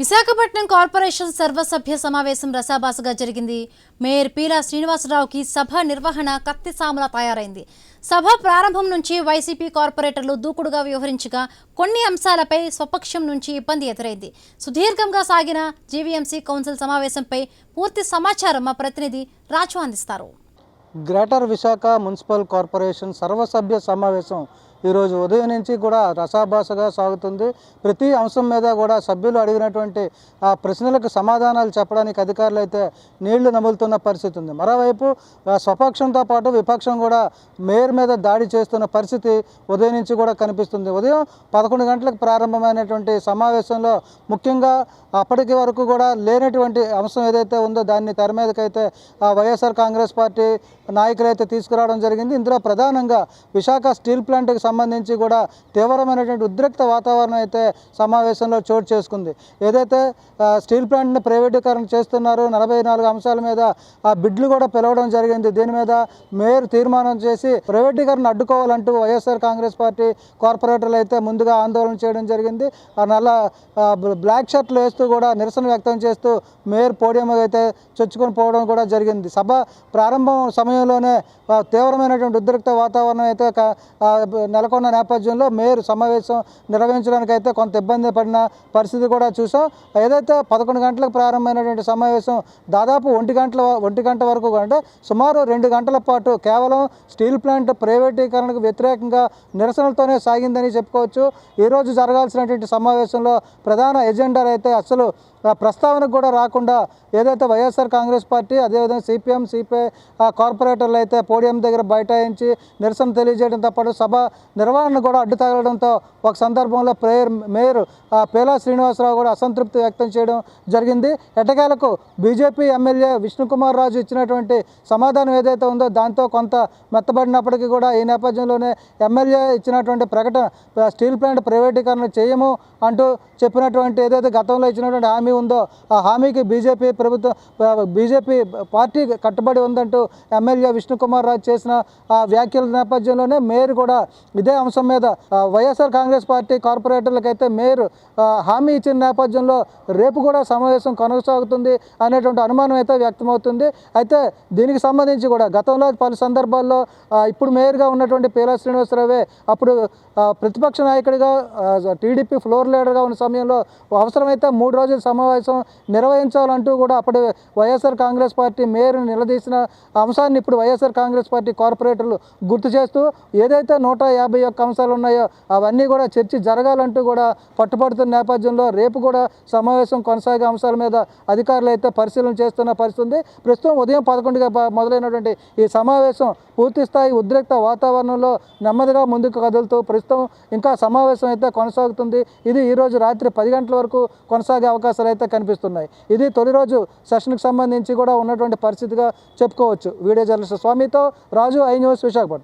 Visakhapatnam corporation సర్వసభ్య సమావేశం రసాబాసుగా జరిగింది. మేయర్ పీలా శ్రీనివాసరావుకి సభ నిర్వహణ కత్తిసాములా తయారైంది. సభ ప్రారంభం నుంచి వైసీపీ కార్పొరేటర్లు దూకుడుగా వ్యవహరించగా కొన్ని అంశాలపై స్వపక్షం నుంచి ఇబ్బంది ఎదురైంది. సుదీర్ఘంగా సాగిన జీవీఎంసీ కౌన్సిల్ సమావేశంపై పూర్తి సమాచారం మా ప్రతినిధి రాజు అందిస్తారు. గ్రేటర్ విశాఖ మున్సిపల్ కార్పొరేషన్ సర్వసభ్య సమావేశం ఈరోజు ఉదయం నుంచి కూడా రసాభాసగా సాగుతుంది. ప్రతి అంశం మీద కూడా సభ్యులు అడిగినటువంటి ఆ ప్రశ్నలకు సమాధానాలు చెప్పడానికి అధికారులు అయితే నీళ్లు నములుతున్న పరిస్థితి ఉంది. మరోవైపు స్వపక్షంతో పాటు విపక్షం కూడా మేయర్ మీద దాడి చేస్తున్న పరిస్థితి ఉదయం నుంచి కూడా కనిపిస్తుంది. ఉదయం 11 గంటలకు ప్రారంభమైనటువంటి సమావేశంలో ముఖ్యంగా అప్పటికి వరకు కూడా లేనటువంటి అంశం ఏదైతే ఉందో దాన్ని తెర మీదకైతే వైఎస్ఆర్ కాంగ్రెస్ పార్టీ నాయకులు అయితే తీసుకురావడం జరిగింది. ఇందులో ప్రధానంగా విశాఖ స్టీల్ ప్లాంట్కి సంబంధించి కూడా తీవ్రమైనటువంటి ఉద్రిక్త వాతావరణం అయితే సమావేశంలో చోటు చేసుకుంది. ఏదైతే స్టీల్ ప్లాంట్ని ప్రైవేటీకరణ చేస్తున్నారు, 44 అంశాల మీద ఆ బిడ్లు కూడా పిలవడం జరిగింది. దీని మీద మేయర్ తీర్మానం చేసి ప్రైవేటీకరణ అడ్డుకోవాలంటూ వైఎస్ఆర్ కాంగ్రెస్ పార్టీ కార్పొరేటర్లు అయితే ముందుగా ఆందోళన చేయడం జరిగింది. బ్లాక్ షర్ట్లు వేస్తూ కూడా నిరసన వ్యక్తం చేస్తూ మేయర్ పోడియం అయితే చొచ్చుకొని పోవడం కూడా జరిగింది. సభ ప్రారంభం సమయంలోనే తీవ్రమైనటువంటి ఉద్రిక్త వాతావరణం అయితే నెలకొన్న నేపథ్యంలో మేయర్ సమావేశం నిర్వహించడానికి అయితే కొంత ఇబ్బంది పడిన పరిస్థితి కూడా చూసాం. ఏదైతే 11 గంటలకు ప్రారంభమైనటువంటి సమావేశం దాదాపు 1 గంట వరకు అంటే సుమారు 2 గంటల పాటు కేవలం స్టీల్ ప్లాంట్ ప్రైవేటీకరణకు వ్యతిరేకంగా నిరసనలతోనే సాగిందని చెప్పుకోవచ్చు. ఈరోజు జరగాల్సినటువంటి సమావేశంలో ప్రధాన ఎజెండా అయితే అసలు ప్రస్తావనకు కూడా రాకుండా ఏదైతే వైఎస్ఆర్ కాంగ్రెస్ పార్టీ అదేవిధంగా సిపిఎం సిపిఐ కార్పొరేటర్లు అయితే పోడియం దగ్గర బైఠాయించి నిరసన తెలియజేయడంతో పాటు సభ నిర్వహణ కూడా అడ్డు తగలడంతో ఒక సందర్భంలో మేయర్ పీలా శ్రీనివాసరావు కూడా అసంతృప్తి వ్యక్తం చేయడం జరిగింది. ఎట్టకేలకు బీజేపీ ఎమ్మెల్యే విష్ణుకుమార్ రాజు ఇచ్చినటువంటి సమాధానం ఏదైతే ఉందో దాంతో కొంత మెత్తబడినప్పటికీ కూడా ఈ నేపథ్యంలోనే ఎమ్మెల్యే ఇచ్చినటువంటి ప్రకటన స్టీల్ ప్లాంట్ ప్రైవేటీకరణ చేయము అంటూ చెప్పినటువంటి ఏదైతే గతంలో ఇచ్చినటువంటి హామీ ఉందో ఆ హామీకి బీజేపీ పార్టీ కట్టుబడి ఉందంటూ ఎమ్మెల్యే విష్ణుకుమార్ రాజు చేసిన వ్యాఖ్యల నేపథ్యంలోనే మేయర్ కూడా ఇదే అంశం మీద వైఎస్ఆర్ కాంగ్రెస్ పార్టీ కార్పొరేటర్లకైతే మేయర్ హామీ ఇచ్చిన నేపథ్యంలో రేపు కూడా సమావేశం కొనసాగుతుంది అనేటువంటి అనుమానం అయితే వ్యక్తమవుతుంది. అయితే దీనికి సంబంధించి కూడా గతంలో పలు సందర్భాల్లో ఇప్పుడు మేయర్గా ఉన్నటువంటి పీలా శ్రీనివాసరావే అప్పుడు ప్రతిపక్ష నాయకుడిగా టీడీపీ ఫ్లోర్ లీడర్గా ఉన్న సమయంలో అవసరమైతే 3 రోజుల సమావేశం నిర్వహించాలంటూ కూడా అప్పటి వైఎస్ఆర్ కాంగ్రెస్ పార్టీ మేయర్ని నిలదీసిన అంశాన్ని ఇప్పుడు వైఎస్ఆర్ కాంగ్రెస్ పార్టీ కార్పొరేటర్లు గుర్తు చేస్తూ ఏదైతే 151 అంశాలు ఉన్నాయో అవన్నీ కూడా చర్చ జరగాలంటూ కూడా పట్టుపడుతున్న నేపథ్యంలో రేపు కూడా సమావేశం కొనసాగే అంశాల మీద అధికారులు అయితే పరిశీలన చేస్తున్న పరిస్థితి. ప్రస్తుతం ఉదయం 11గా మొదలైనటువంటి ఈ సమావేశం పూర్తిస్థాయి ఉద్రిక్త వాతావరణంలో నెమ్మదిగా ముందుకు కదులుతూ ప్రస్తుతం ఇంకా సమావేశం అయితే కొనసాగుతుంది. ఇది ఈరోజు రాత్రి 10 గంటల వరకు కొనసాగే అవకాశాలు అయితే కనిపిస్తున్నాయి. ఇది తొలి రోజు సెషన్కి సంబంధించి కూడా ఉన్నటువంటి పరిస్థితిగా చెప్పుకోవచ్చు. వీడియో జర్నలిస్ట్ స్వామితో రాజు, ఐ న్యూస్, విశాఖపట్నం.